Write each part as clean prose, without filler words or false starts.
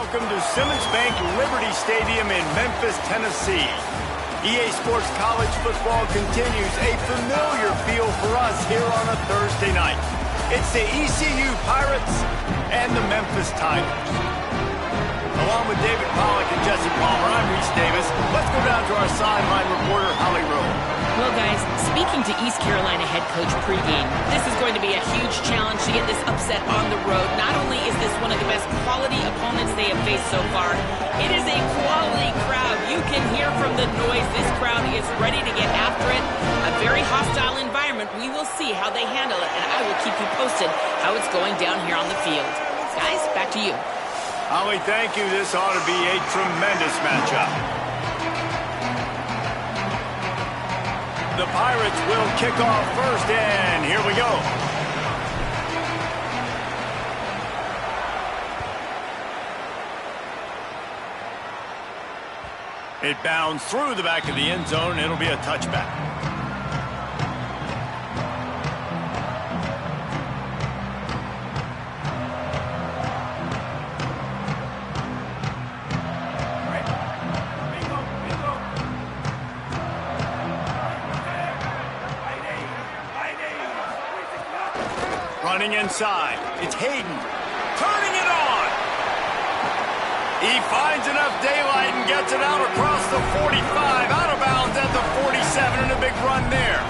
welcome to Simmons Bank Liberty Stadium in Memphis, Tennessee. EA Sports College Football continues a familiar feel for us here on a Thursday night. It's the ECU Pirates and the Memphis Tigers. Along with David Pollack and Jesse Palmer, I'm Reese Davis. Let's go down to our sideline reporter, Holly Rowe. Well, guys, speaking to East Carolina head coach pregame, this is going to be a huge challenge to get this upset on the road. Not only is this one of the best quality opponents they have faced so far, it is a quality crowd. You can hear from the noise. This crowd is ready to get after it. A very hostile environment. We will see how they handle it, and I will keep you posted how it's going down here on the field. Guys, back to you. Holly, thank you. This ought to be a tremendous matchup. The Pirates will kick off first, and here we go. It bounds through the back of the end zone. It'll be a touchback. Running inside, it's Hayden, turning it on. He finds enough daylight and gets it out across the 45, out of bounds at the 47, and a big run there.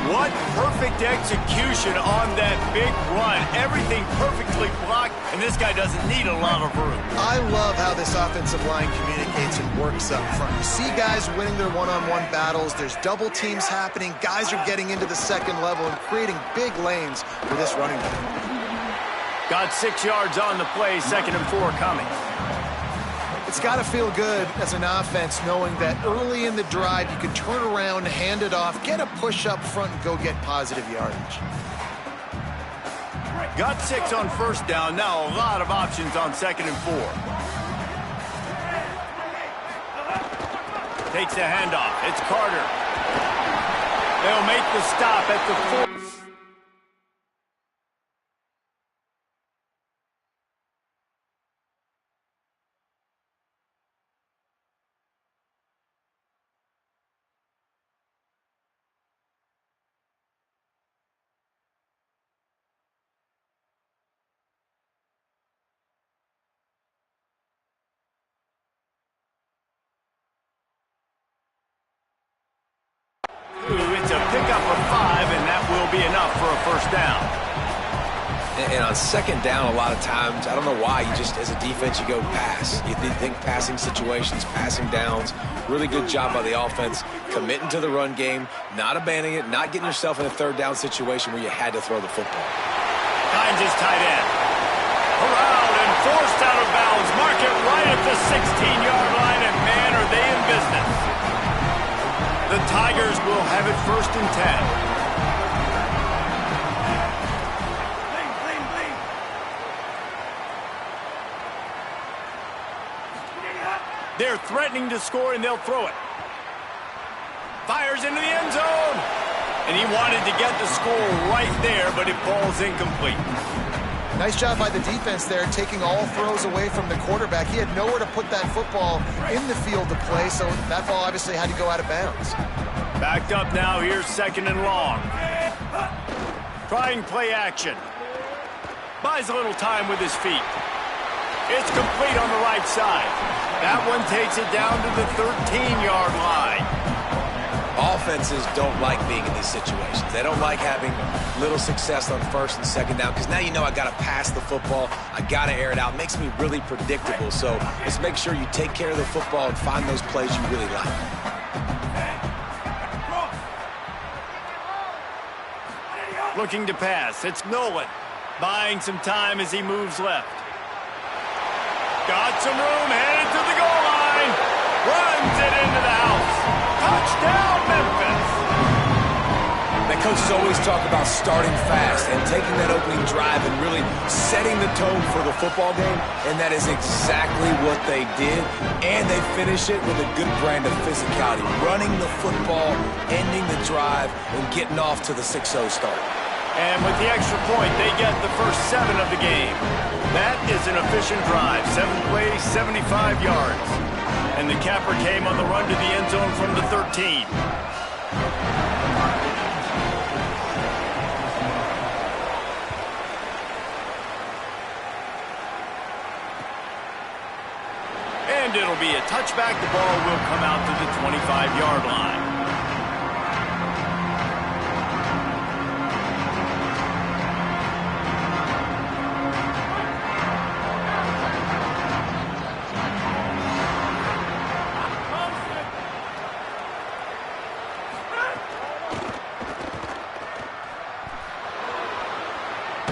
What perfect execution on that big run. Everything perfectly blocked, and this guy doesn't need a lot of room. I love how this offensive line communicates and works up front. You see guys winning their one-on-one battles. There's double teams happening. Guys are getting into the second level and creating big lanes for this running back. Got 6 yards on the play, 2nd and 4 coming. It's got to feel good as an offense knowing that early in the drive you can turn around, hand it off, get a push up front, and go get positive yardage. Got 6 on first down. Now a lot of options on 2nd and 4. Takes the handoff. It's Carter. They'll make the stop at the 4. It's a pickup of 5, and that will be enough for a first down. And on 2nd down, a lot of times, I don't know why, you just, as a defense, you go pass. You think passing situations, passing downs. Really good job by the offense, committing to the run game, not abandoning it, not getting yourself in a 3rd down situation where you had to throw the football. Finds his tight end. Around and forced out of bounds. Mark it right at the 16-yard line, and man, are they in business. The Tigers will have it 1st and 10. They're threatening to score, and they'll throw it. Fires into the end zone. And he wanted to get the score right there, but it falls incomplete. Nice job by the defense there, taking all throws away from the quarterback. He had nowhere to put that football in the field to play, so that ball obviously had to go out of bounds. Backed up now, here's 2nd and long. Trying play action. Buys a little time with his feet. It's complete on the right side. That one takes it down to the 13-yard line. Offenses don't like being in these situations. They don't like having little success on 1st and 2nd down because now you know I got to pass the football. I got to air it out. It makes me really predictable. So let's make sure you take care of the football and find those plays you really like. Looking to pass. It's Nolan. Buying some time as he moves left. Got some room, headed to the goal line. Runs it into the house. Touchdown, Memphis. The coaches always talk about starting fast and taking that opening drive and really setting the tone for the football game, and that is exactly what they did, and they finish it with a good brand of physicality, running the football, ending the drive, and getting off to the 6-0 start. And with the extra point, they get the first 7 of the game. That is an efficient drive. 7 plays, 75 yards. And the capper came on the run to the end zone from the 13. And it'll be a touchback. The ball will come out to the 25-yard line.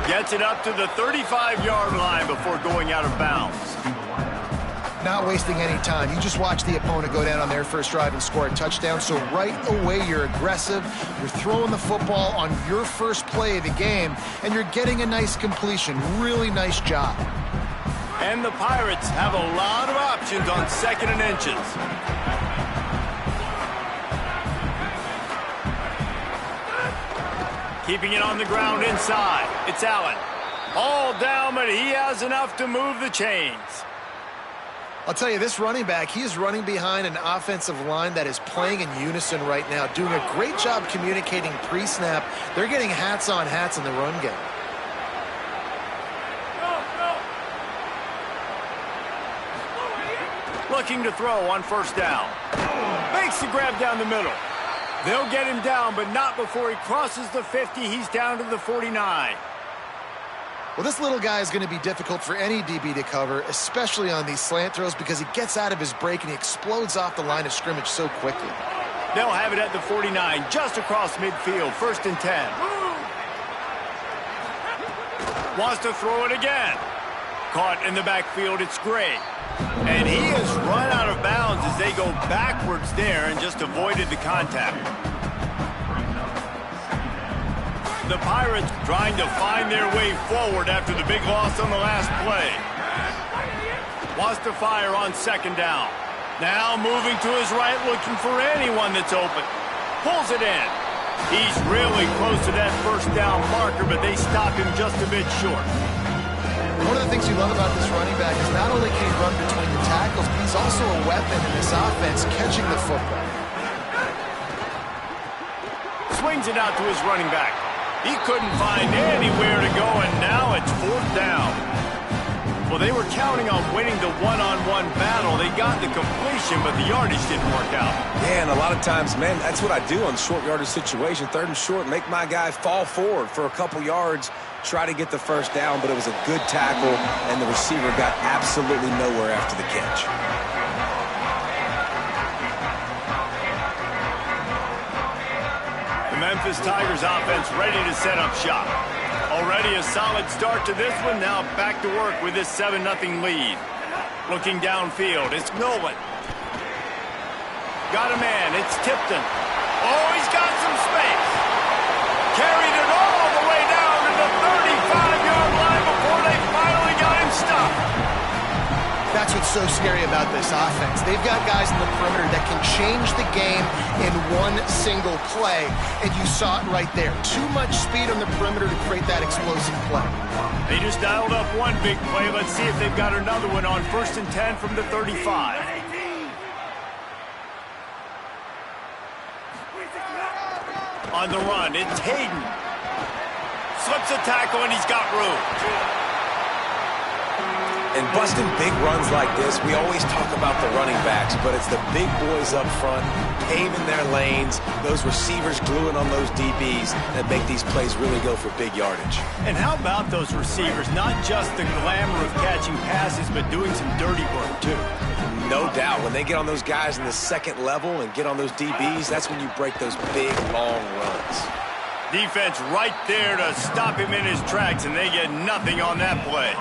Gets it up to the 35-yard line before going out of bounds. Not wasting any time. You just watch the opponent go down on their first drive and score a touchdown. So right away, you're aggressive. You're throwing the football on your first play of the game, and you're getting a nice completion. Really nice job. And the Pirates have a lot of options on 2nd and inches. Keeping it on the ground inside. It's Allen. All down, but he has enough to move the chains. I'll tell you, this running back, he is running behind an offensive line that is playing in unison right now, doing a great job communicating pre-snap. They're getting hats on hats in the run game. Looking to throw on first down. Makes the grab down the middle. They'll get him down, but not before he crosses the 50. He's down to the 49. Well, this little guy is going to be difficult for any DB to cover, especially on these slant throws, because he gets out of his break and he explodes off the line of scrimmage so quickly. They'll have it at the 49, just across midfield, 1st and 10. Wants to throw it again. Caught in the backfield, it's Gray. And he has run out of bounds as they go backwards there and just avoided the contact. The Pirates trying to find their way forward after the big loss on the last play. Wants to fire on 2nd down. Now moving to his right, looking for anyone that's open. Pulls it in. He's really close to that first down marker, but they stop him just a bit short. One of the things you love about this running back is not only can he run between the tackles, but he's also a weapon in this offense, catching the football. Swings it out to his running back. He couldn't find anywhere to go, and now it's 4th down. Well, they were counting on winning the one-on-one battle. They got the completion, but the yardage didn't work out. Yeah, and a lot of times, man, that's what I do on short yardage situation. 3rd and short, make my guy fall forward for a couple yards, try to get the first down, but it was a good tackle, and the receiver got absolutely nowhere after the catch. The Memphis Tigers offense ready to set up shop. Already a solid start to this one. Now back to work with this 7-0 lead. Looking downfield, it's Nolan. Got a man, it's Tipton. Oh, he's got some space. Carried it all the way down to the 35-yard line before they finally got him stopped. That's what's so scary about this offense. They've got guys in the perimeter that can change the game in one single play, and you saw it right there. Too much speed on the perimeter to create that explosive play. They just dialed up one big play. Let's see if they've got another one on 1st and 10 from the 35. On the run, it's Hayden. Slips a tackle, and he's got room. And busting big runs like this, we always talk about the running backs, but it's the big boys up front, paving their lanes, those receivers gluing on those DBs that make these plays really go for big yardage. And how about those receivers? Not just the glamour of catching passes, but doing some dirty work, too. No doubt. When they get on those guys in the 2nd level and get on those DBs, that's when you break those big, long runs. Defense right there to stop him in his tracks, and they get nothing on that play.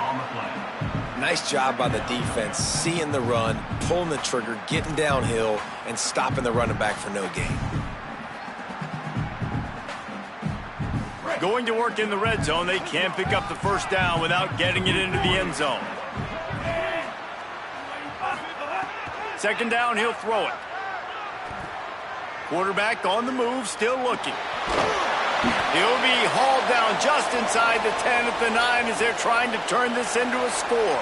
Nice job by the defense, seeing the run, pulling the trigger, getting downhill, and stopping the running back for no gain. Going to work in the red zone, they can't pick up the first down without getting it into the end zone. 2nd down, he'll throw it. Quarterback on the move, still looking. He'll be hauled down just inside the 10 at the 9 as they're trying to turn this into a score.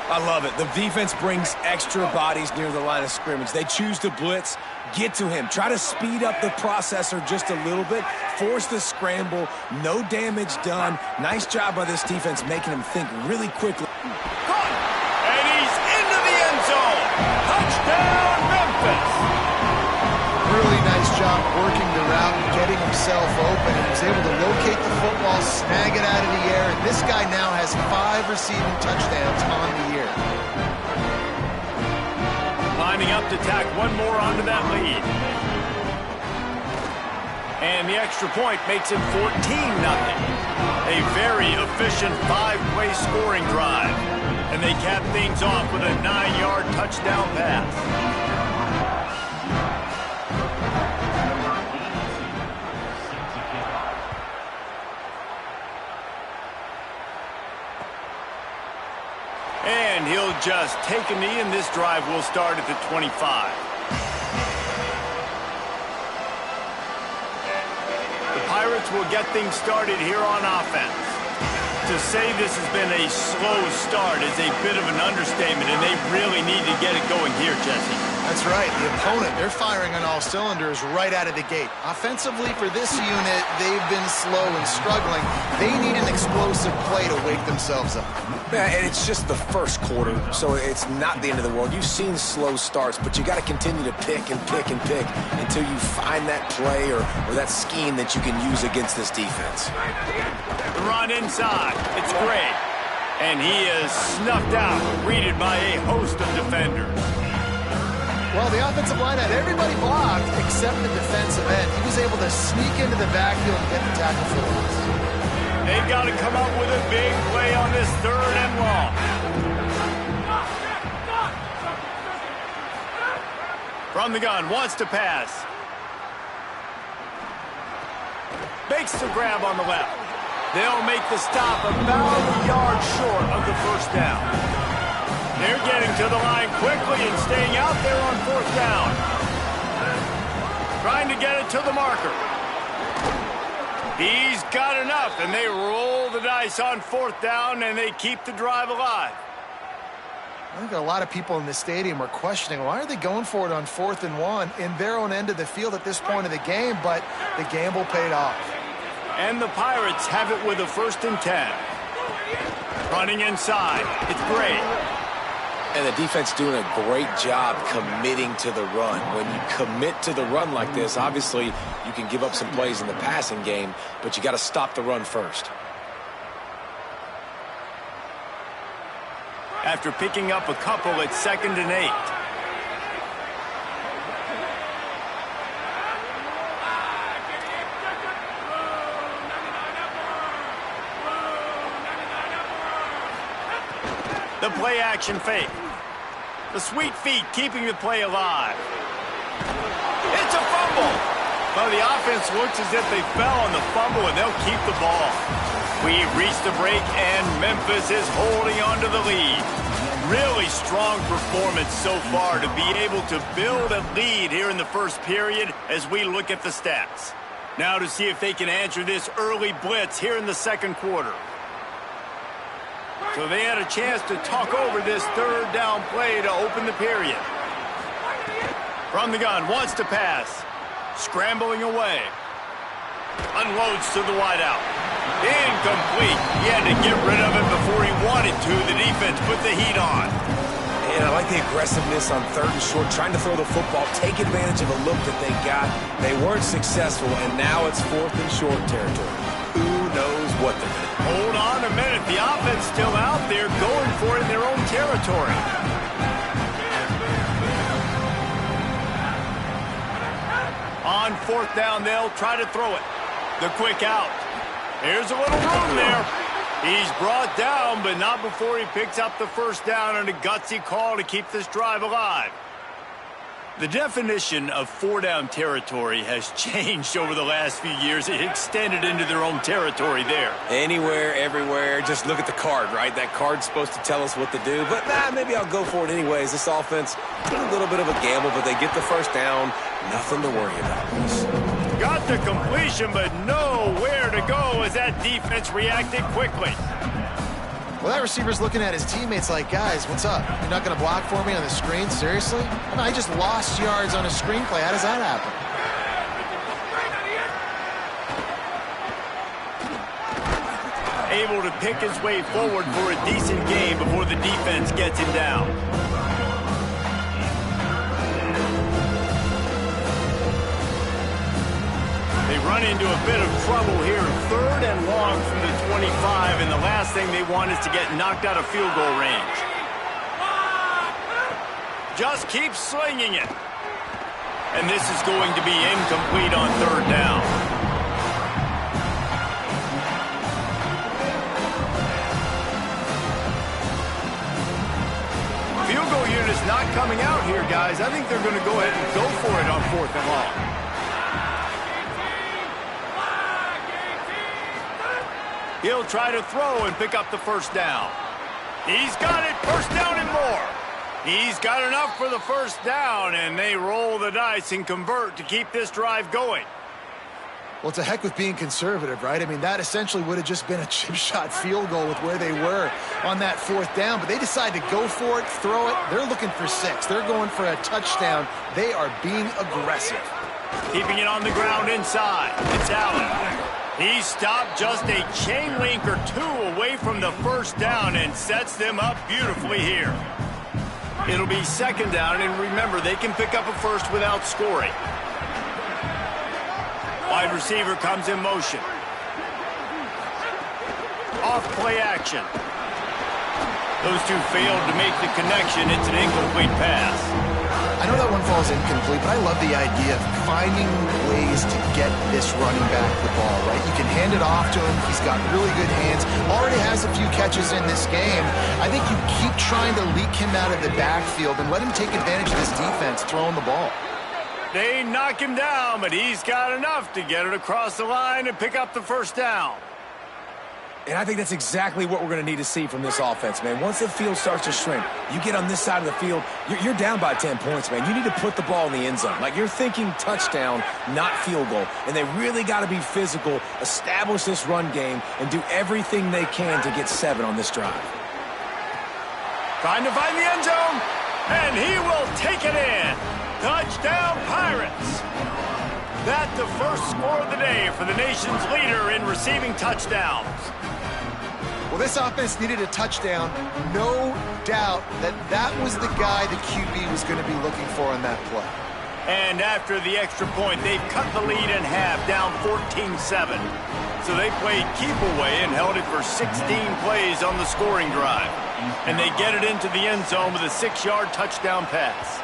I love it. The defense brings extra bodies near the line of scrimmage. They choose to blitz, get to him, try to speed up the processor just a little bit, force the scramble, no damage done. Nice job by this defense making him think really quickly. And he's into the end zone. Touchdown, Memphis. Really nice job working the route and getting himself open. He was able to locate the football, snag it out of the air, and this guy now has 5 receiving touchdowns on the year. Lining up to tack one more onto that lead. And the extra point makes it 14-0. A very efficient 5-play scoring drive. And they cap things off with a 9-yard touchdown pass. And he'll just take a knee, and this drive will start at the 25. The Pirates will get things started here on offense. To say this has been a slow start is a bit of an understatement, and they really need to get it going here, Jesse. That's right. The opponent, they're firing on all cylinders right out of the gate. Offensively, for this unit, they've been slow and struggling. They need an explosive play to wake themselves up. Yeah, and it's just the first quarter, so it's not the end of the world. You've seen slow starts, but you got to continue to pick and pick and pick until you find that play or that scheme that you can use against this defense. The run inside. It's great. And he is snuffed out, greeted by a host of defenders. Well, the offensive line had everybody blocked except the defensive end. He was able to sneak into the backfield and get the tackle for the loss. They've got to come up with a big play on this 3rd and long. From the gun, wants to pass. Makes the grab on the left. They'll make the stop about a yard short of the first down. They're getting to the line quickly and staying out there on 4th down. Trying to get it to the marker. He's got enough, and they roll the dice on 4th down, and they keep the drive alive. I think a lot of people in the stadium are questioning, why are they going for it on 4th and 1 in their own end of the field at this point of the game, but the gamble paid off. And the Pirates have it with a 1st and 10. Running inside. It's great. And the defense doing a great job committing to the run. When you commit to the run like this, obviously you can give up some plays in the passing game, but you got to stop the run first. After picking up a couple, it's 2nd and 8. The play action fake. The sweet feet keeping the play alive. It's a fumble. Well, the offense looks as if they fell on the fumble, and they'll keep the ball. We've reached the break, and Memphis is holding on to the lead. Really strong performance so far to be able to build a lead here in the first period as we look at the stats. Now to see if they can answer this early blitz here in the 2nd quarter. So they had a chance to talk over this 3rd down play to open the period. From the gun, wants to pass. Scrambling away. Unloads to the wideout. Incomplete. He had to get rid of it before he wanted to. The defense put the heat on. And I like the aggressiveness on 3rd and short, trying to throw the football, take advantage of a look that they got. They weren't successful, and now it's 4th and short territory. Who knows what they're going to do? Hold on a minute. The offense still out there going for it in their own territory. On 4th down, they'll try to throw it. The quick out. There's a little room there. He's brought down, but not before he picks up the 1st down on a gutsy call to keep this drive alive. The definition of 4-down territory has changed over the last few years. It extended into their own territory there. Anywhere, everywhere, just look at the card, right? That card's supposed to tell us what to do, but maybe I'll go for it anyways. This offense, a little bit of a gamble, but they get the 1st down. Nothing to worry about. Got the completion, but nowhere to go as that defense reacted quickly. Well, that receiver's looking at his teammates like, guys, what's up? You're not going to block for me on the screen? Seriously? And I just lost yards on a screenplay. How does that happen? Able to pick his way forward for a decent gain before the defense gets him down. They run into a bit of trouble here. 3rd and long from the 25, and the last thing they want is to get knocked out of field goal range. Just keep slinging it. And this is going to be incomplete on 3rd down. Field goal unit is not coming out here, guys. I think they're going to go ahead and go for it on 4th and long. He'll try to throw and pick up the 1st down. He's got it, 1st down and more. He's got enough for the 1st down, and they roll the dice and convert to keep this drive going. Well, it's a heck with being conservative, right? I mean, that essentially would have just been a chip shot field goal with where they were on that 4th down, but they decide to go for it, throw it. They're looking for 6. They're going for a touchdown. They are being aggressive. Keeping it on the ground inside. It's Allen. He stopped just a chain link or 2 away from the 1st down and sets them up beautifully here. It'll be 2nd down, and remember, they can pick up a 1st without scoring. Wide receiver comes in motion. Off play action. Those two failed to make the connection. It's an incomplete pass. I know that one falls incomplete, but I love the idea of finding ways to get this running back the ball, right? You can hand it off to him. He's got really good hands. Already has a few catches in this game. I think you keep trying to leak him out of the backfield and let him take advantage of this defense throwing the ball. They knock him down, but he's got enough to get it across the line and pick up the 1st down. And I think that's exactly what we're going to need to see from this offense, man. Once the field starts to shrink, you get on this side of the field, you're down by 10 points, man. You need to put the ball in the end zone. Like, you're thinking touchdown, not field goal. And they really got to be physical, establish this run game, and do everything they can to get 7 on this drive. Trying to find the end zone, and he will take it in. Touchdown, Pirates. That's the first score of the day for the nation's leader in receiving touchdowns. Well, this offense needed a touchdown. No doubt that was the guy the QB was going to be looking for on that play. And after the extra point, they've cut the lead in half, down 14-7. So they played keep away and held it for 16 plays on the scoring drive. And they get it into the end zone with a 6-yard touchdown pass.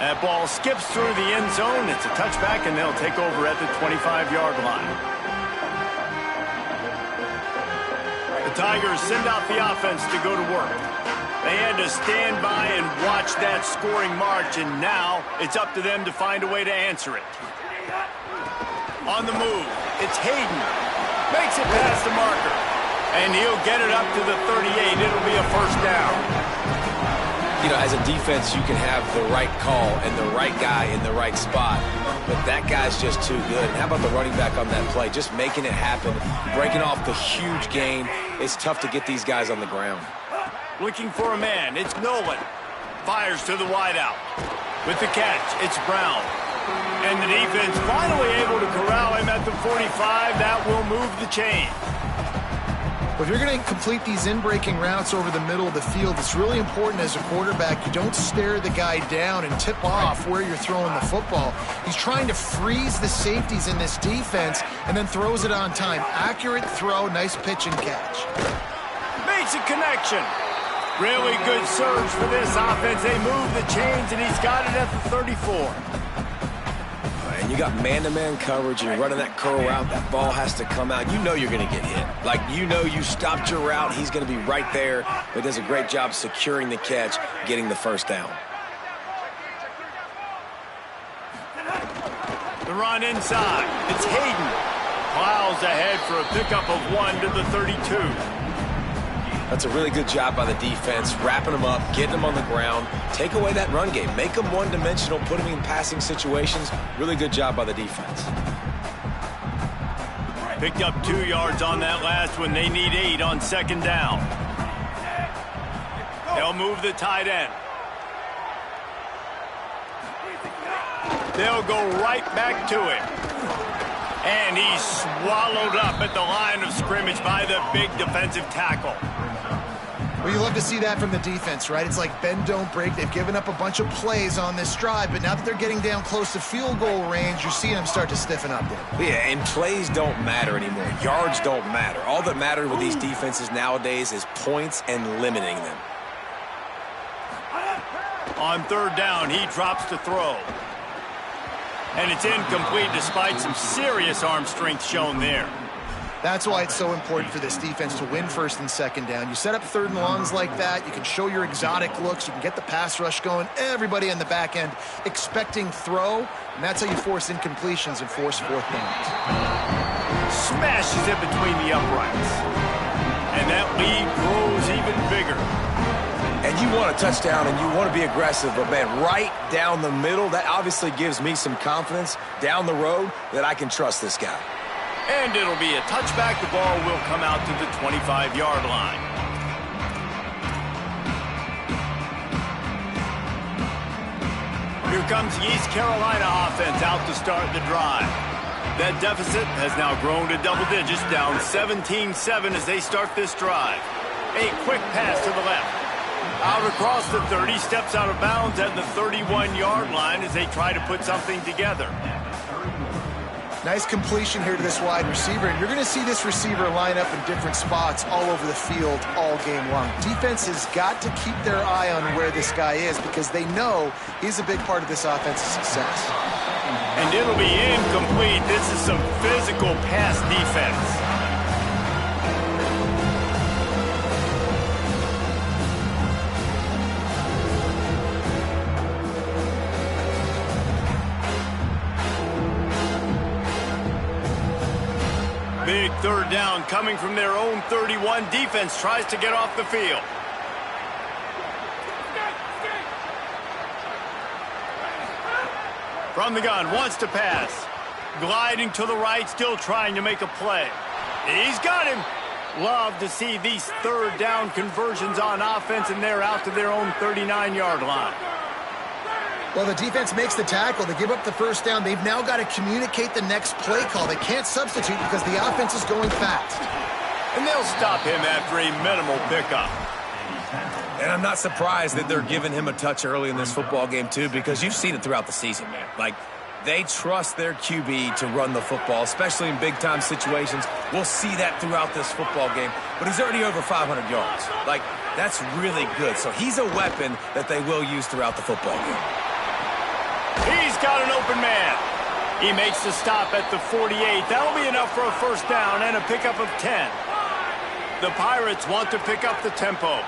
That ball skips through the end zone. It's a touchback, and they'll take over at the 25-yard line. The Tigers send out the offense to go to work. They had to stand by and watch that scoring march, and now it's up to them to find a way to answer it. On the move, it's Hayden. Makes it past the marker, and he'll get it up to the 38. It'll be a 1st down. You know, as a defense, you can have the right call and the right guy in the right spot, but that guy's just too good. And how about the running back on that play? Just making it happen, breaking off the huge gain. It's tough to get these guys on the ground. Looking for a man, it's Nolan. Fires to the wideout. With the catch, it's Brown. And the defense finally able to corral him at the 45. That will move the chain. If you're going to complete these in-breaking routes over the middle of the field, it's really important as a quarterback you don't stare the guy down and tip off where you're throwing the football. He's trying to freeze the safeties in this defense and then throws it on time. Accurate throw, nice pitch and catch. Makes a connection. Really good surge for this offense. They move the chains, and he's got it at the 34. And you got man-to-man coverage, you're running that curl route, that ball has to come out. You know you're going to get hit. Like, you know you stopped your route, he's going to be right there. But does a great job securing the catch, getting the 1st down. The run inside. It's Hayden. Plows ahead for a pickup of 1 to the 32. That's a really good job by the defense, wrapping them up, getting them on the ground, take away that run game, make them one-dimensional, put them in passing situations. Really good job by the defense. Picked up 2 yards on that last one. They need 8 on second down. They'll move the tight end. They'll go right back to it. And he's swallowed up at the line of scrimmage by the big defensive tackle. Well, you love to see that from the defense, right? It's like bend, don't break. They've given up a bunch of plays on this drive, but now that they're getting down close to field goal range, you're seeing them start to stiffen up there. Yeah, and plays don't matter anymore. Yards don't matter. All that matters with these defenses nowadays is points and limiting them. On third down, he drops to throw. And it's incomplete despite some serious arm strength shown there. That's why it's so important for this defense to win first and second down. You set up third and longs like that. You can show your exotic looks. You can get the pass rush going. Everybody in the back end expecting throw. And that's how you force incompletions and force fourth downs. Smashes it between the uprights. And that lead grows even bigger. And you want a touchdown and you want to be aggressive, but man, right down the middle, that obviously gives me some confidence down the road that I can trust this guy. And it'll be a touchback. The ball will come out to the 25-yard line. Here comes the East Carolina offense out to start the drive. That deficit has now grown to double digits, down 17-7 as they start this drive. A quick pass to the left. Out across the 30, steps out of bounds at the 31-yard line as they try to put something together. Nice completion here to this wide receiver, and you're going to see this receiver line up in different spots all over the field all game long. Defense has got to keep their eye on where this guy is because they know he's a big part of this offense's success. And it'll be incomplete. This is some physical pass defense. Big third down coming from their own 31. Defense tries to get off the field. From the gun, wants to pass. Gliding to the right, still trying to make a play. He's got him. Love to see these third down conversions on offense, and they're out to their own 39-yard line. Well, the defense makes the tackle. They give up the first down. They've now got to communicate the next play call. They can't substitute because the offense is going fast. And they'll stop him after a minimal pickup. And I'm not surprised that they're giving him a touch early in this football game, too, because you've seen it throughout the season, man. Like, they trust their QB to run the football, especially in big-time situations. We'll see that throughout this football game. But he's already over 500 yards. Like, that's really good. So he's a weapon that they will use throughout the football game. He's got an open man. He makes the stop at the 48. That'll be enough for a first down and a pickup of 10. The Pirates want to pick up the tempo.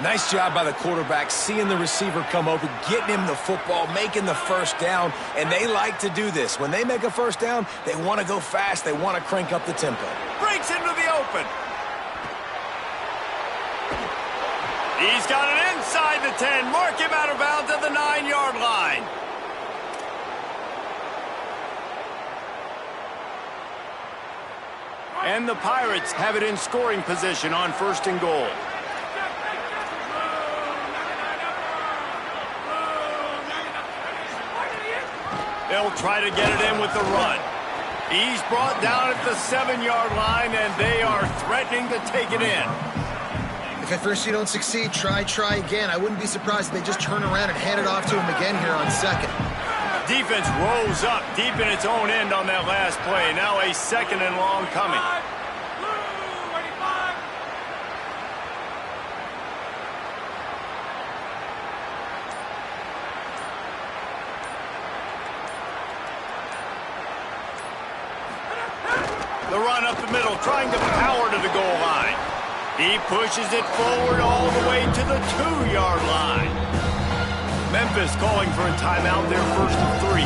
Nice job by the quarterback, seeing the receiver come open, getting him the football, making the first down, and they like to do this. When they make a first down, they want to go fast. They want to crank up the tempo. Breaks into the open. He's got it inside the 10. Mark him out of bounds at the 9-yard line. And the Pirates have it in scoring position on first and goal. They'll try to get it in with the run. He's brought down at the 7-yard line, and they are threatening to take it in. If at first you don't succeed, try again. I wouldn't be surprised if they just turn around and hand it off to him again here on second. Defense rose up deep in its own end on that last play. Now a second and long coming. The run up the middle, trying to power to the goal line. He pushes it forward all the way to the 2-yard line. Memphis calling for a timeout, their first of 3.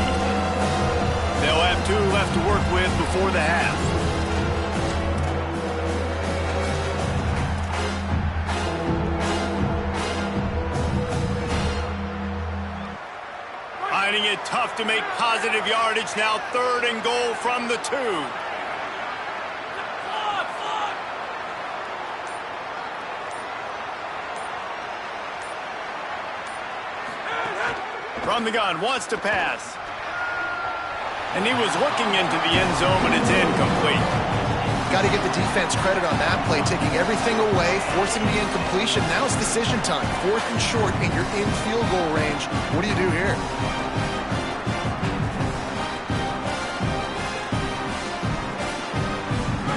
They'll have 2 left to work with before the half. Finding it tough to make positive yardage now. 3rd and goal from the 2. From the gun, wants to pass. And he was looking into the end zone, but it's incomplete. Got to give the defense credit on that play, taking everything away, forcing the incompletion. Now it's decision time. 4th and short, and you're in field goal range. What do you do here?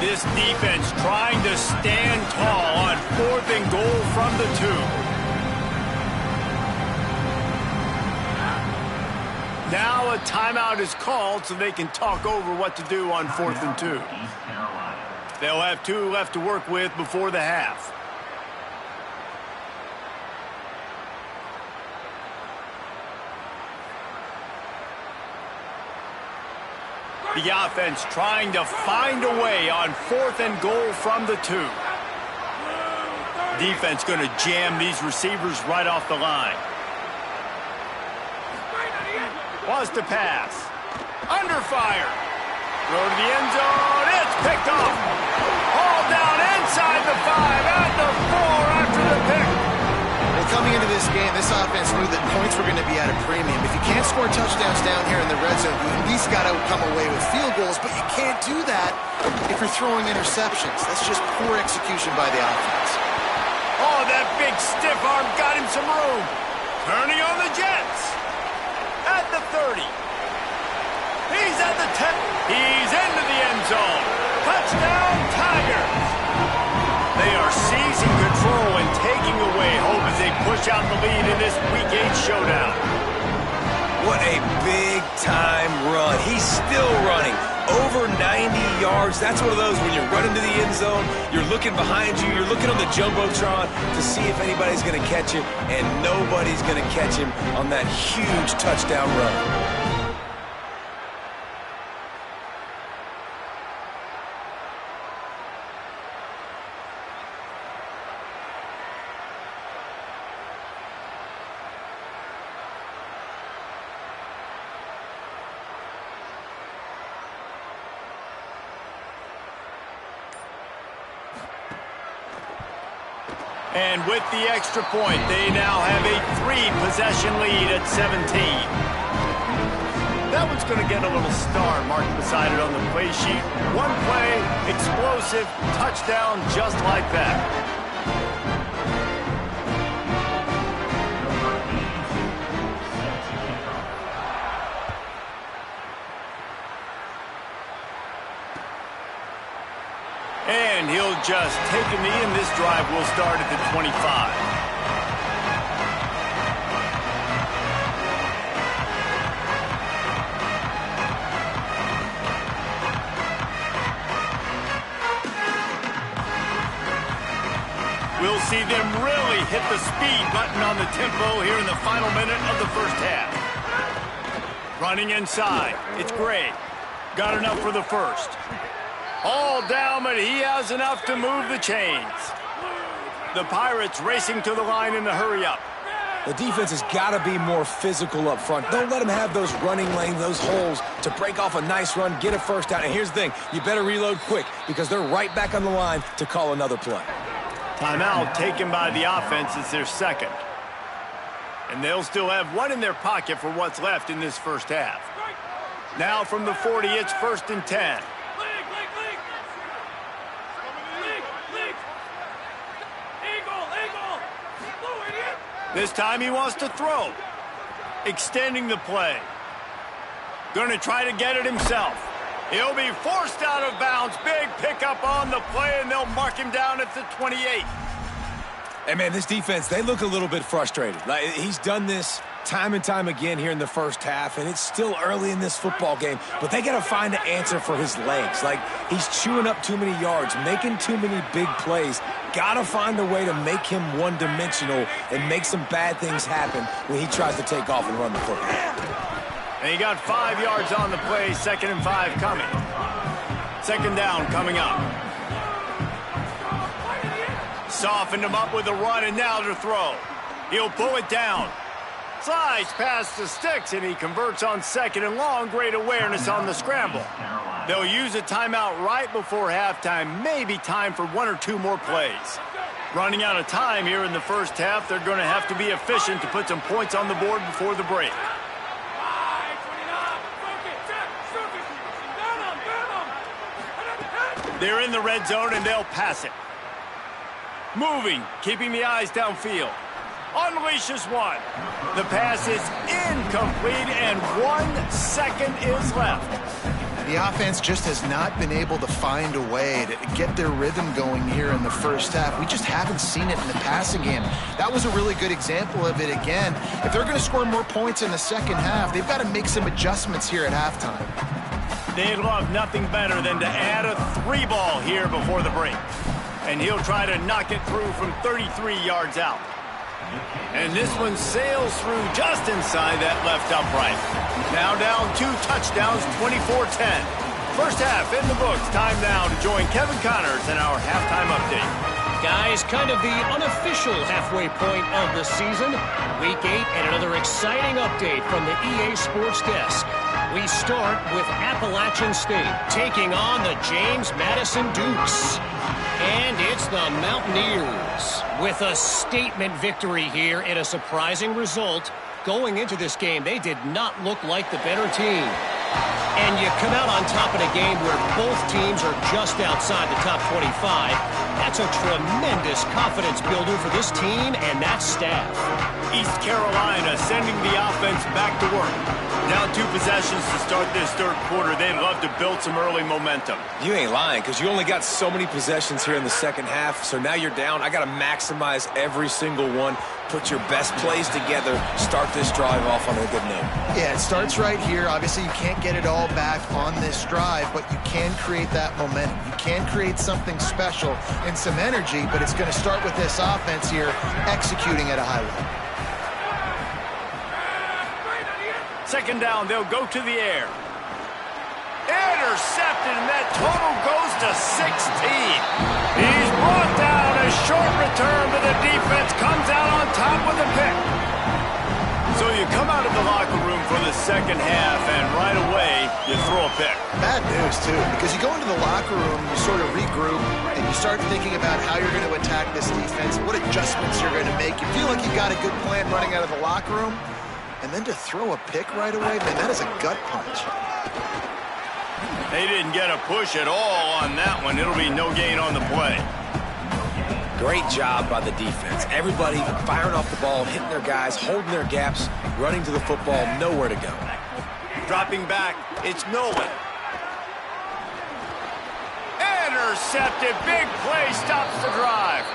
This defense trying to stand tall on 4th and goal from the 2. Now a timeout is called so they can talk over what to do on 4th and 2. They'll have 2 left to work with before the half. The offense trying to find a way on 4th and goal from the 2. Defense going to jam these receivers right off the line. Wants to pass. Under fire. Throw to the end zone. It's picked off. All down inside the 5 at the 4 after the pick. Well, coming into this game, this offense knew that points were going to be at a premium. If you can't score touchdowns down here in the red zone, you at least got to come away with field goals, but you can't do that if you're throwing interceptions. That's just poor execution by the offense. Oh, that big stiff arm got him some room. Turning on the Jets. At the 30. He's at the 10. He's into the end zone. Touchdown, Tigers. They are seizing control and taking away hope as they push out the lead in this Week 8 showdown. What a big-time run. He's still running. Over 90 yards. That's one of those when you're running to the end zone, you're looking behind you, you're looking on the Jumbotron to see if anybody's going to catch it, and nobody's going to catch him on that huge touchdown run. And with the extra point, they now have a 3-possession lead at 17. That one's going to get a little star marked beside it on the play sheet. One play, explosive, touchdown just like that. And he'll just take a knee, and this drive will start at the 25. We'll see them really hit the speed button on the tempo here in the final minute of the first half. Running inside. It's Gray. Got enough for the first. All down, but he has enough to move the chains. The Pirates racing to the line in the hurry-up. The defense has got to be more physical up front. Don't let them have those running lanes, those holes to break off a nice run, get a first down. And here's the thing, you better reload quick because they're right back on the line to call another play. Timeout taken by the offense. It's their second. And they'll still have one in their pocket for what's left in this first half. Now from the 40, it's 1st and 10. This time he wants to throw. Extending the play. Going to try to get it himself. He'll be forced out of bounds. Big pickup on the play, and they'll mark him down at the 28. And, man, this defense, they look a little bit frustrated. Like, he's done this time and time again here in the first half, and it's still early in this football game, but they got to find an answer for his legs. Like, he's chewing up too many yards, making too many big plays. Got to find a way to make him one-dimensional and make some bad things happen when he tries to take off and run the football. And he got 5 yards on the play, 2nd and 5 coming. Second down coming up. Softened him up with a run, and now to throw. He'll pull it down. Slides past the sticks, and he converts on 2nd and long. Great awareness on the scramble. They'll use a timeout right before halftime. Maybe time for 1 or 2 more plays. Running out of time here in the first half, they're going to have to be efficient to put some points on the board before the break. They're in the red zone, and they'll pass it. Moving, keeping the eyes downfield. Unleashes one. The pass is incomplete, and 1 second is left. The offense just has not been able to find a way to get their rhythm going here in the first half. We just haven't seen it in the passing game. That was a really good example of it again. If they're going to score more points in the second half, they've got to make some adjustments here at halftime. They'd love nothing better than to add a 3-ball here before the break. And he'll try to knock it through from 33 yards out. And this one sails through just inside that left upright. Now down 2 touchdowns, 24-10. First half in the books. Time now to join Kevin Connors in our halftime update. Guys, kind of the unofficial halfway point of the season. Week 8 and another exciting update from the EA Sports Desk. We start with Appalachian State taking on the James Madison Dukes. And it's the Mountaineers with a statement victory here and a surprising result. Going into this game, they did not look like the better team. And you come out on top in a game where both teams are just outside the top 25. That's a tremendous confidence builder for this team and that staff. East Carolina sending the offense back to work. Down 2 possessions to start this third quarter. They'd love to build some early momentum. You ain't lying, because you only got so many possessions here in the second half, so now you're down. I got to maximize every single one, put your best plays together, start this drive off on a good note. Yeah, it starts right here. Obviously, you can't get it all back on this drive, but you can create that momentum. You can create something special and some energy, but it's going to start with this offense here executing at a high level. Second down, they'll go to the air. Intercepted, and that total goes to 16. He's brought down. A short return, but the defense comes out on top with a pick. So you come out of the locker room for the second half, and right away, you throw a pick. Bad news, too, because you go into the locker room, you sort of regroup, and you start thinking about how you're going to attack this defense, what adjustments you're going to make. You feel like you've got a good plan running out of the locker room. And then to throw a pick right away, man, that is a gut punch. They didn't get a push at all on that one. It'll be no gain on the play. Great job by the defense. Everybody firing off the ball, hitting their guys, holding their gaps, running to the football, nowhere to go. Dropping back, it's Nolan. Intercepted, big play, stops the drive.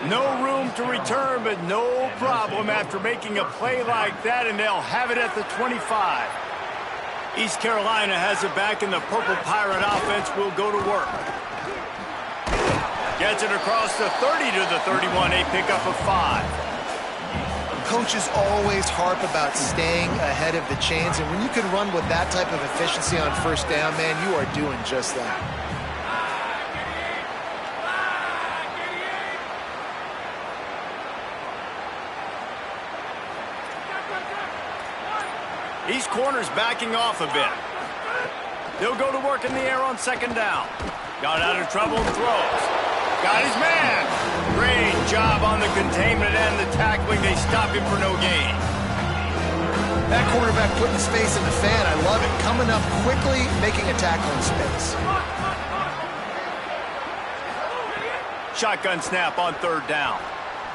No room to return, but no problem after making a play like that, and they'll have it at the 25. East Carolina has it back, and the Purple Pirate offense will go to work. Gets it across the 30 to the 31, a pickup of 5. Coaches always harp about staying ahead of the chains, and when you can run with that type of efficiency on first down, man, you are doing just that. East corner's backing off a bit. They'll go to work in the air on second down. Got out of trouble and throws. Got his man. Great job on the containment and the tackling. They stop him for no gain. That quarterback putting his face in the fan, I love it. Coming up quickly, making a tackle in space. Shotgun snap on third down.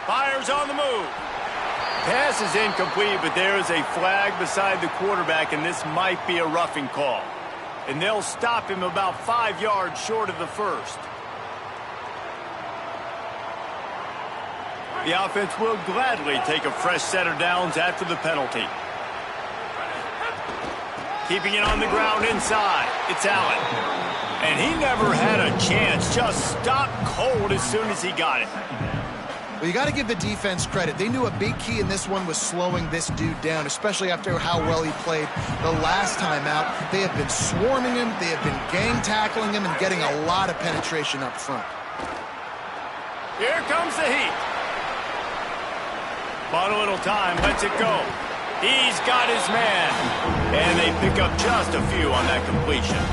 Fires on the move. Pass is incomplete, but there is a flag beside the quarterback, and this might be a roughing call. And they'll stop him about 5 yards short of the first. The offense will gladly take a fresh set of downs after the penalty. Keeping it on the ground inside. It's Allen. And he never had a chance. Just stopped cold as soon as he got it. Well, you got to give the defense credit. They knew a big key in this one was slowing this dude down, especially after how well he played the last time out. They have been swarming him. They have been gang tackling him and getting a lot of penetration up front. Here comes the heat. Bought a little time, lets it go. He's got his man. And they pick up just a few on that completion.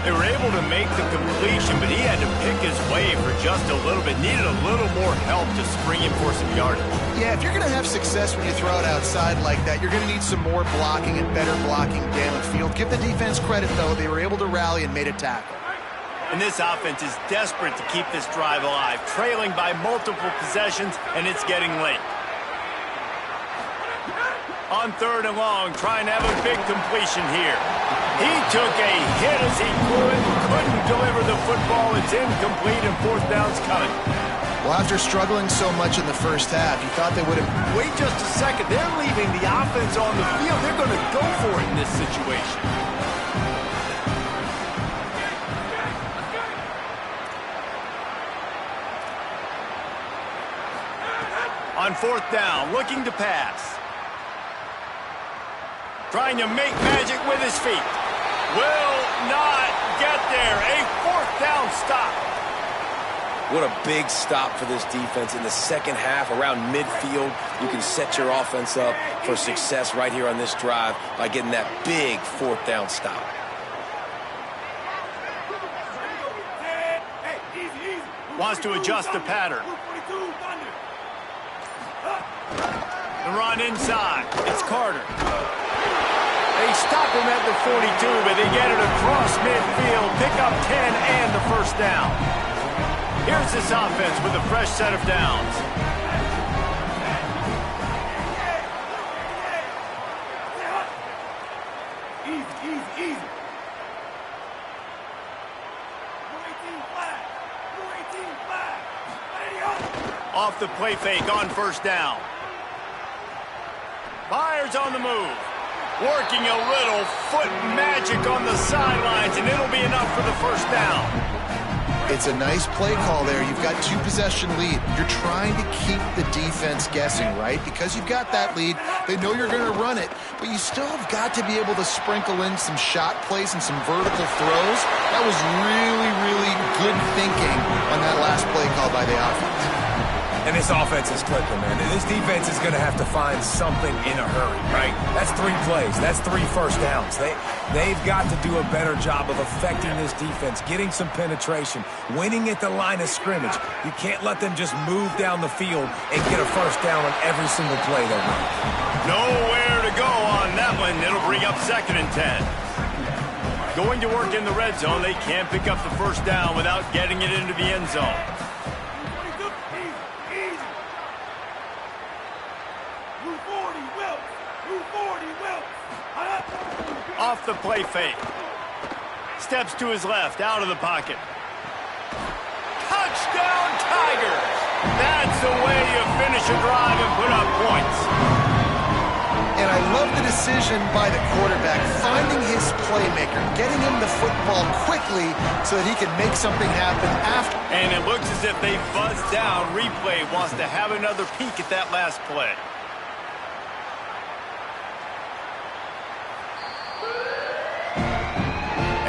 They were able to make the completion, but he had to pick his way for just a little bit. Needed a little more help to spring him for some yardage. Yeah, if you're going to have success when you throw it outside like that, you're going to need some more blocking and better blocking down the field. Give the defense credit, though. They were able to rally and made a tackle. And this offense is desperate to keep this drive alive, trailing by multiple possessions, and it's getting late. On 3rd and long, trying to have a big completion here. He took a hit as he couldn't deliver the football. It's incomplete, and 4th down's coming. Well, after struggling so much in the first half, you thought they would have... Wait just a second. They're leaving the offense on the field. They're going to go for it in this situation. On 4th down, looking to pass. Trying to make magic with his feet. Will not get there. A 4th down stop. What a big stop for this defense in the second half. Around midfield, you can set your offense up for success right here on this drive by getting that big 4th down stop. Wants to adjust the pattern. The run inside. It's Carter. They stop him at the 42, but they get it across midfield. Pick up 10 and the 1st down. Here's this offense with a fresh set of downs. Easy. Off the play fake on 1st down. Fires on the move. Working a little foot magic on the sidelines, and it'll be enough for the 1st down. It's a nice play call there. You've got 2-possession lead. You're trying to keep the defense guessing, right? Because you've got that lead, they know you're going to run it, but you still have got to be able to sprinkle in some shot plays and some vertical throws. That was really, really good thinking on that last play call by the offense. And this offense is clicking, man. This defense is going to have to find something in a hurry, right? That's 3 plays. That's 3 1st downs. They've got to do a better job of affecting this defense, getting some penetration, winning at the line of scrimmage. You can't let them just move down the field and get a 1st down on every single play they run. Nowhere to go on that one. It'll bring up 2nd and 10. Going to work in the red zone. They can't pick up the 1st down without getting it into the end zone. Off the play fake. Steps to his left, out of the pocket. Touchdown, Tigers! That's the way you finish a drive and put up points. And I love the decision by the quarterback, finding his playmaker, getting him the football quickly so that he can make something happen after. And it looks as if they buzzed down. Replay wants to have another peek at that last play.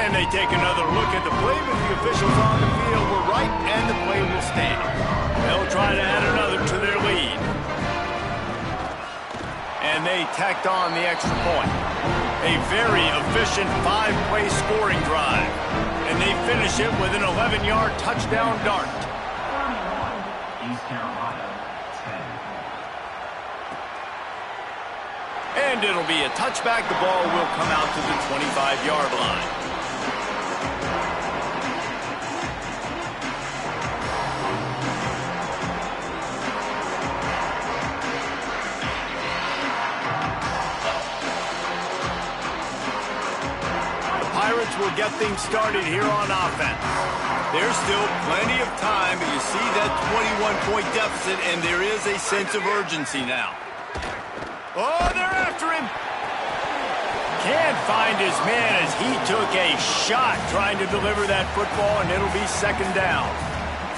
And they take another look at the play, but the officials on the field were right, and the play will stand. They'll try to add another to their lead. And they tacked on the extra point. A very efficient 5-play scoring drive. And they finish it with an 11-yard touchdown dart. East Carolina, 10. And it'll be a touchback. The ball will come out to the 25-yard line. Pirates will get things started here on offense. There's still plenty of time, but you see that 21-point deficit, and there is a sense of urgency now. Oh, they're after him. Can't find his man as he took a shot trying to deliver that football, and it'll be 2nd down.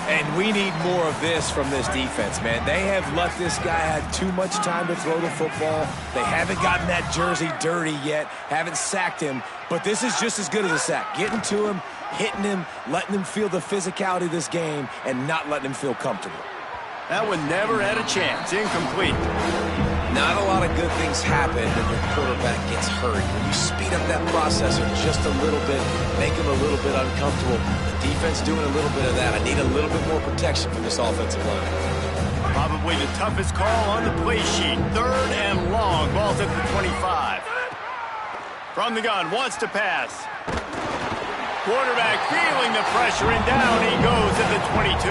And we need more of this from this defense, man. They have let this guy have too much time to throw the football. They haven't gotten that jersey dirty yet, haven't sacked him. But this is just as good as a sack. Getting to him, hitting him, letting him feel the physicality of this game, and not letting him feel comfortable. That one never had a chance. Incomplete. Not a lot of good things happen when your quarterback gets hurt. When you speed up that processor just a little bit, make him a little bit uncomfortable, the defense doing a little bit of that. I need a little bit more protection from this offensive line. Probably the toughest call on the play sheet. 3rd and long. Ball's at the 25. From the gun, wants to pass. Quarterback feeling the pressure, and down he goes at the 22.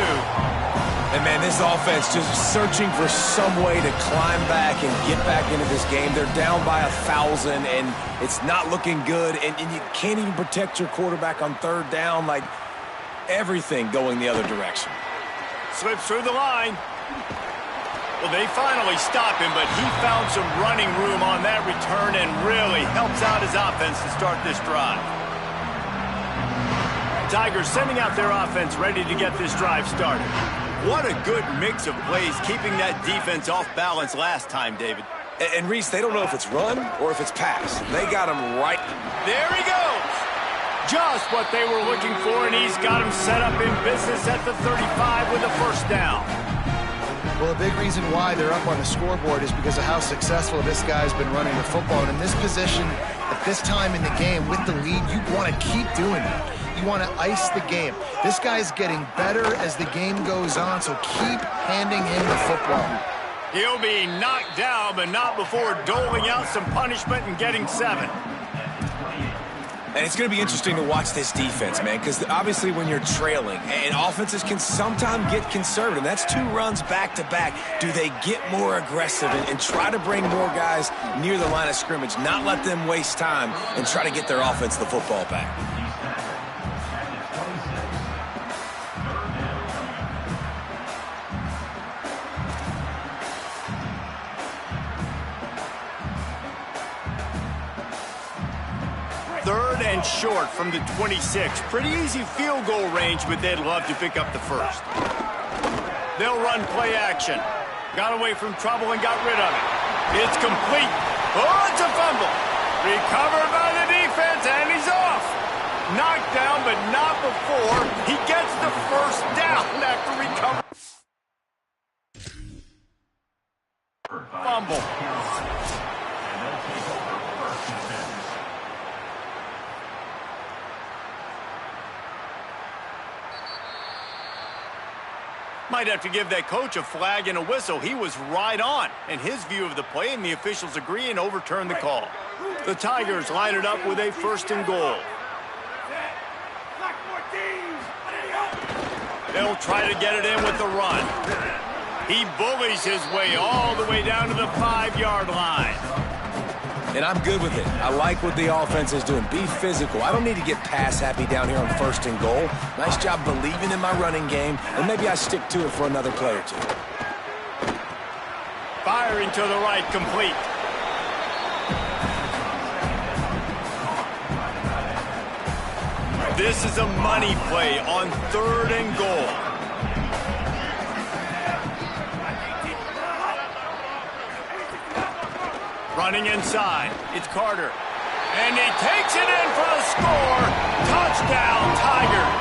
And, man, this offense just searching for some way to climb back and get back into this game. They're down by 1,000, and it's not looking good. And you can't even protect your quarterback on 3rd down. Like, everything going the other direction. Slips through the line. Well, they finally stop him, but he found some running room on that return and really helps out his offense to start this drive. Tigers sending out their offense ready to get this drive started. What a good mix of plays, keeping that defense off balance last time, David. And Reese, they don't know if it's run or if it's pass. They got him right. There he goes. Just what they were looking for, and he's got him set up in business at the 35 with a 1st down. Well, a big reason why they're up on the scoreboard is because of how successful this guy's been running the football. And in this position, at this time in the game, with the lead, you want to keep doing that. You want to ice the game. This guy's getting better as the game goes on, so keep handing him the football. He'll be knocked down, but not before doling out some punishment and getting 7. And it's going to be interesting to watch this defense, man, because obviously when you're trailing, and offenses can sometimes get conservative. That's 2 runs back-to-back. Do they get more aggressive and try to bring more guys near the line of scrimmage, not let them waste time, and try to get their offense the football back? And short from the 26. Pretty easy field goal range, but they'd love to pick up the 1st. They'll run play action. Got away from trouble and got rid of it. It's complete. Oh, it's a fumble. Recovered by the defense, and he's off. Knocked down, but not before he gets the 1st down after recovery. Fumble. Might have to give that coach a flag and a whistle. He was right on in his view of the play, and the officials agree and overturn the call. The Tigers line it up with a 1st and goal. They'll try to get it in with the run. He bullies his way all the way down to the 5-yard line. And I'm good with it. I like what the offense is doing. Be physical. I don't need to get pass happy down here on 1st and goal. Nice job believing in my running game, and maybe I stick to it for another play or 2. Firing to the right, complete. This is a money play on 3rd and goal. Running inside, it's Carter. And he takes it in for the score. Touchdown, Tigers.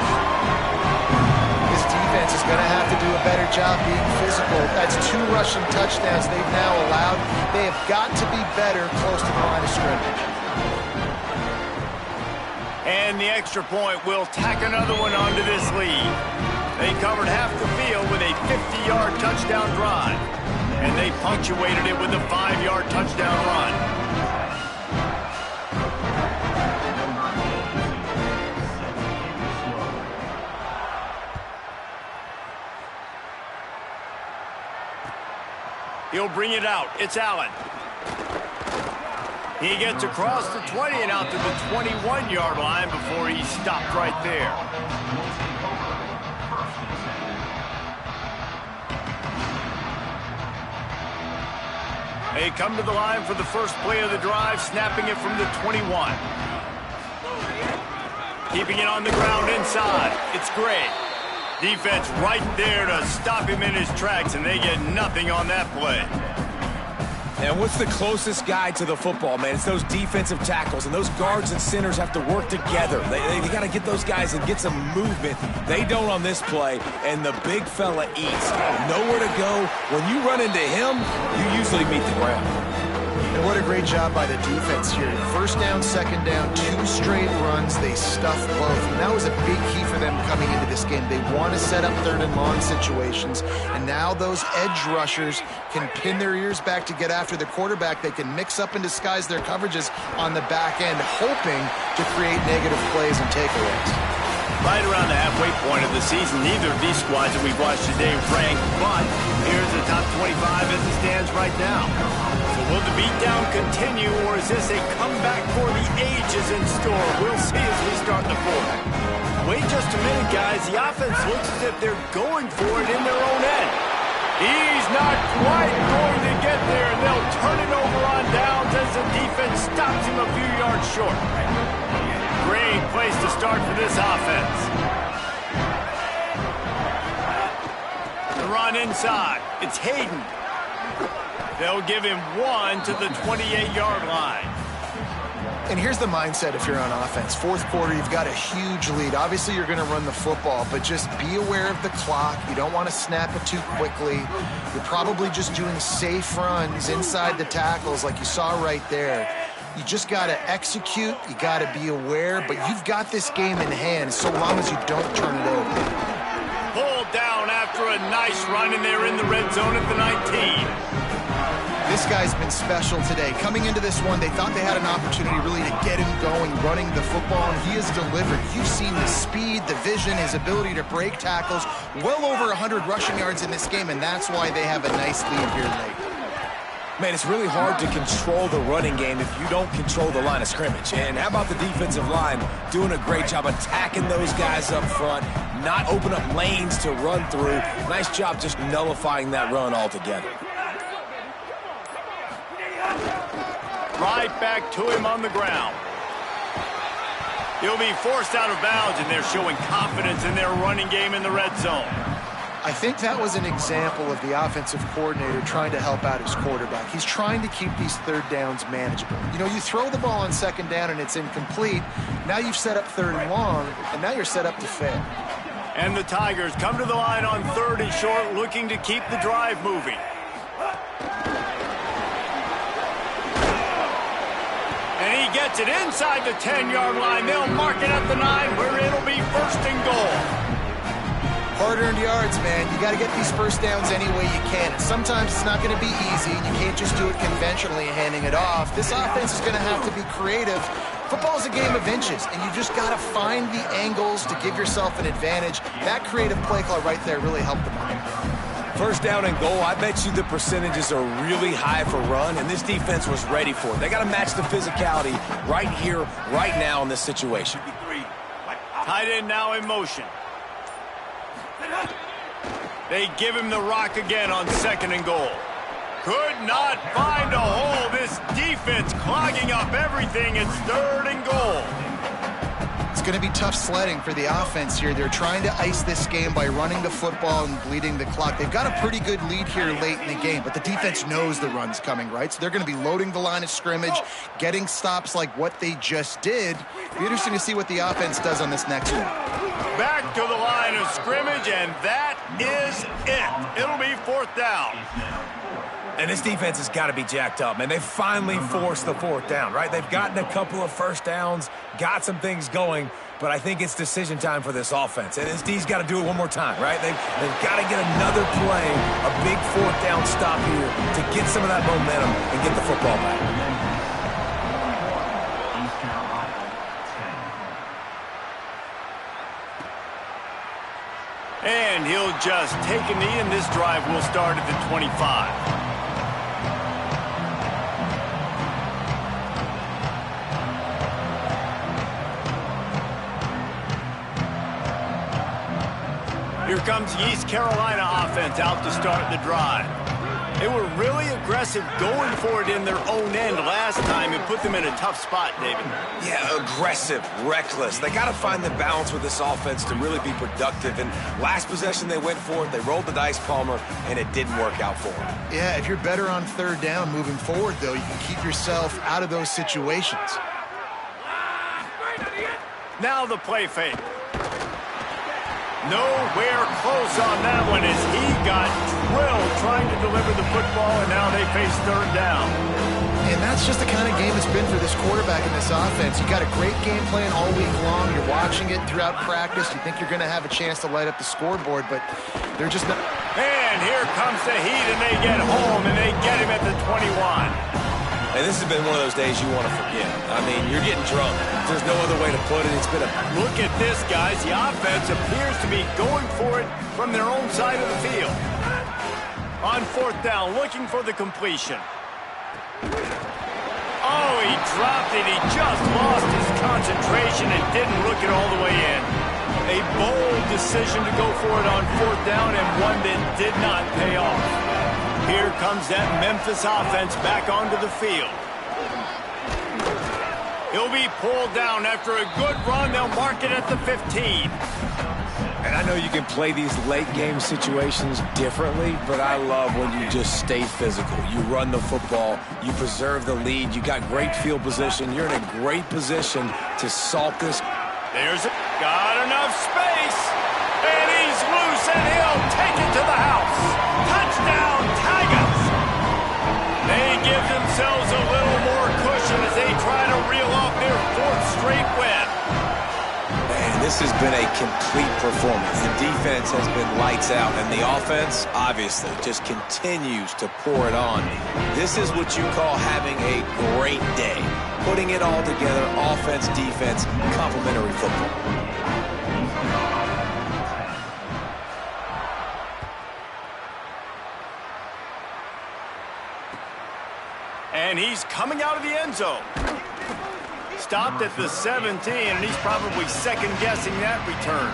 This defense is going to have to do a better job being physical. That's 2 rushing touchdowns they've now allowed. They have got to be better close to the line of scrimmage. And the extra point will tack another one onto this lead. They covered half the field with a 50-yard touchdown drive. And they punctuated it with a 5-yard touchdown run. He'll bring it out. It's Allen. He gets across the 20 and out to the 21-yard line before he's stopped right there. They come to the line for the first play of the drive, snapping it from the 21. Keeping it on the ground inside. It's Gray. Defense right there to stop him in his tracks, and they get nothing on that play. And what's the closest guy to the football, man? It's those defensive tackles, and those guards and centers have to work together. They got to get those guys and get some movement. They don't on this play, and the big fella eats. Nowhere to go. When you run into him, you usually meet the ground. And what a great job by the defense here. First down, second down, 2 straight runs. They stuffed both. And that was a big key for them coming into this game. They want to set up third and long situations. And now those edge rushers can pin their ears back to get after the quarterback. They can mix up and disguise their coverages on the back end, hoping to create negative plays and takeaways. Right around the halfway point of the season, neither of these squads that we've watched today rank, but here's the top 25 as it stands right now. So will the beatdown continue, or is this a comeback for the ages in store? We'll see as we start the fourth. Wait just a minute, guys. The offense looks as if they're going for it in their own end. He's not quite going to get there, and they'll turn it over on downs as the defense stops him a few yards short. Great place to start for this offense. The run inside. It's Hayden. They'll give him 1 to the 28-yard line. And here's the mindset if you're on offense. Fourth quarter, you've got a huge lead. Obviously, you're going to run the football, but just be aware of the clock. You don't want to snap it too quickly. You're probably just doing safe runs inside the tackles like you saw right there. You just got to execute. You got to be aware, but you've got this game in hand so long as you don't turn it over. Pulled down after a nice run, and they're in the red zone at the 19. This guy's been special today. Coming into this one, they thought they had an opportunity really to get him going, running the football, and he has delivered. You've seen the speed, the vision, his ability to break tackles. Well over 100 rushing yards in this game, and that's why they have a nice lead here late. Man, it's really hard to control the running game if you don't control the line of scrimmage. And how about the defensive line doing a great job attacking those guys up front, not open up lanes to run through. Nice job just nullifying that run altogether. Right back to him on the ground. He'll be forced out of bounds, and they're showing confidence in their running game in the red zone. I think that was an example of the offensive coordinator trying to help out his quarterback. He's trying to keep these third downs manageable. You know, you throw the ball on second down and it's incomplete. Now you've set up third and long, and now you're set up to fail. And the Tigers come to the line on 3rd and short, looking to keep the drive moving. And he gets it inside the 10-yard line. They'll mark it at the 9, where it'll be 1st and goal. Hard-earned yards, man. You got to get these first downs any way you can. And sometimes it's not going to be easy, and you can't just do it conventionally handing it off. This offense is going to have to be creative. Football's a game of inches, and you just got to find the angles to give yourself an advantage. That creative play call right there really helped them out. 1st down and goal, I bet you the percentages are really high for run, and this defense was ready for it. They got to match the physicality right here, right now in this situation. Tight end now in motion. They give him the rock again on 2nd and goal. Could not find a hole. This defense clogging up everything. It's 3rd and goal. It's going to be tough sledding for the offense here. They're trying to ice this game by running the football and bleeding the clock. They've got a pretty good lead here late in the game, but the defense knows the run's coming, right? So they're going to be loading the line of scrimmage, getting stops like what they just did. It'll be interesting to see what the offense does on this next one. Back to the line of scrimmage, and that is it. It'll be 4th down. And this defense has got to be jacked up, man. They finally forced the 4th down, right? They've gotten a couple of first downs, got some things going, but I think it's decision time for this offense. And this D's got to do it one more time, right? They've got to get another play, a big 4th down stop here to get some of that momentum and get the football back. And he'll just take a knee, and this drive will start at the 25. Here comes the East Carolina offense out to start the drive. They were really aggressive going for it in their own end last time and put them in a tough spot, David. Yeah, aggressive, reckless. They got to find the balance with this offense to really be productive. And last possession they went for it, they rolled the dice, Palmer, and it didn't work out for them. Yeah, if you're better on third down moving forward, though, you can keep yourself out of those situations. Now the play fake. Nowhere close on that one as he got drilled trying to deliver the football, and now they face third down. And that's just the kind of game it's been for this quarterback in this offense. You got a great game plan all week long. You're watching it throughout practice. You think you're going to have a chance to light up the scoreboard, but they're just not. And here comes the heat, and they get home, and they get him at the 21. And this has been one of those days you want to forget. I mean, you're getting drunk. There's no other way to put it. It's been a... Look at this, guys. The offense appears to be going for it from their own side of the field. On fourth down, looking for the completion. Oh, he dropped it. He just lost his concentration and didn't look it all the way in. A bold decision to go for it on fourth down and one that did not pay off. Here comes that Memphis offense back onto the field. He'll be pulled down after a good run. They'll mark it at the 15. And I know you can play these late game situations differently, but I love when you just stay physical. You run the football, you preserve the lead, you got great field position, you're in a great position to salt this. Got enough space, and he's loose, and he'll take it to the house. Touchdown, Tigers! They give themselves a little more cushion as they try to reel off their fourth straight win. And this has been a complete performance. The defense has been lights out, and the offense, obviously, just continues to pour it on. This is what you call having a great day. Putting it all together, offense, defense, complementary football. And he's coming out of the end zone. Stopped at the 17, and he's probably second-guessing that return.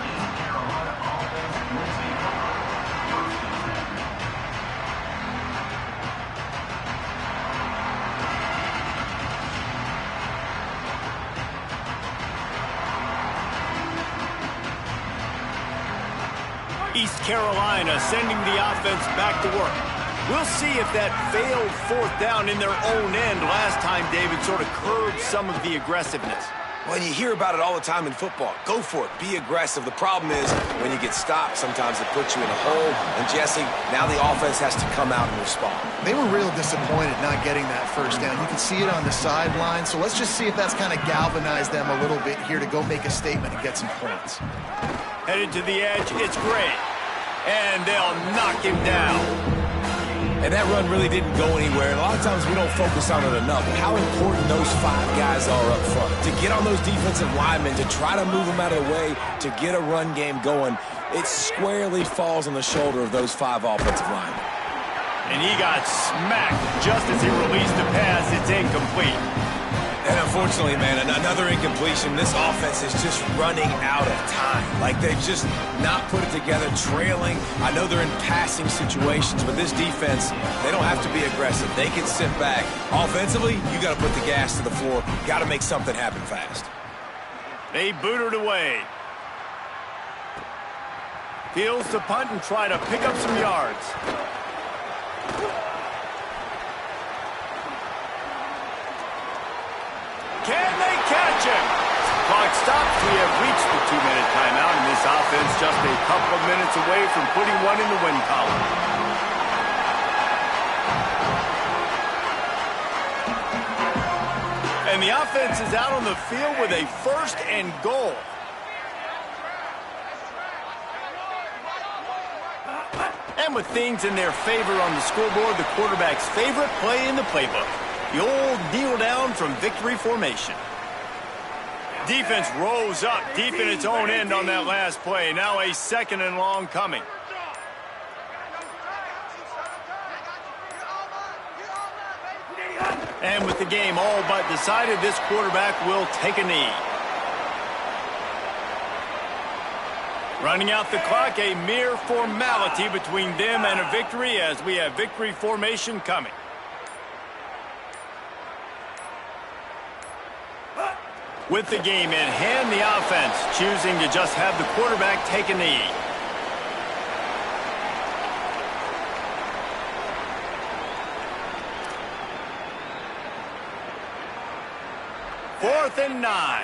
East Carolina sending the offense back to work. We'll see if that failed fourth down in their own end last time, David, sort of curbed some of the aggressiveness. Well, you hear about it all the time in football. Go for it. Be aggressive. The problem is when you get stopped, sometimes it puts you in a hole. And, Jesse, now the offense has to come out and respond. They were real disappointed not getting that first down. You can see it on the sideline. So let's just see if that's kind of galvanized them a little bit here to go make a statement and get some points. Headed to the edge, it's Gray. And they'll knock him down. And that run really didn't go anywhere. And a lot of times we don't focus on it enough. How important those five guys are up front. To get on those defensive linemen, to try to move them out of the way, to get a run game going, it squarely falls on the shoulder of those five offensive linemen. And he got smacked just as he released the pass. It's incomplete. And unfortunately, man, another incompletion. This offense is just running out of time. Like they've just not put it together, trailing. I know they're in passing situations, but this defense, they don't have to be aggressive. They can sit back. Offensively, you got to put the gas to the floor. Got to make something happen fast. They boot it away. Fields to punt and try to pick up some yards. Can they catch him? Clock stops. We have reached the 2-minute timeout, and this offense just a couple of minutes away from putting one in the win column. And the offense is out on the field with a 1st and goal. And with things in their favor on the scoreboard, the quarterback's favorite play in the playbook. The old kneel down from victory formation. Defense rose up deep in its own end on that last play. Now a 2nd and long coming. And with the game all but decided, this quarterback will take a knee. Running out the clock, a mere formality between them and a victory as we have victory formation coming. With the game in hand, the offense choosing to just have the quarterback take a knee. Fourth and 9.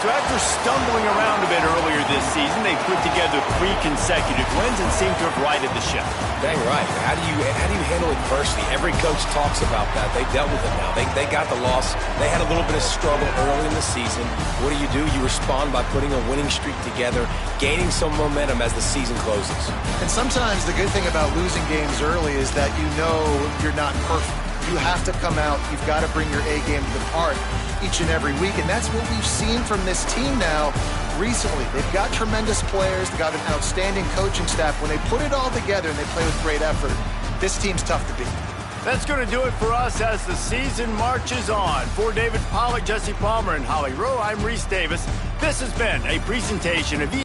So after stumbling around a bit earlier this season, they put together 3 consecutive wins and seem to have righted the ship. Dang right. How do you handle adversity? Every coach talks about that. They dealt with it now. They got the loss. They had a little bit of struggle early in the season. What do? You respond by putting a winning streak together, gaining some momentum as the season closes. And sometimes the good thing about losing games early is that you know you're not perfect. You have to come out. You've got to bring your A game to the park each and every week, and that's what we've seen from this team now recently. They've got tremendous players. They've got an outstanding coaching staff. When they put it all together and they play with great effort, this team's tough to beat. That's going to do it for us as the season marches on. For David Pollack, Jesse Palmer, and Holly Rowe, I'm Reese Davis. This has been a presentation of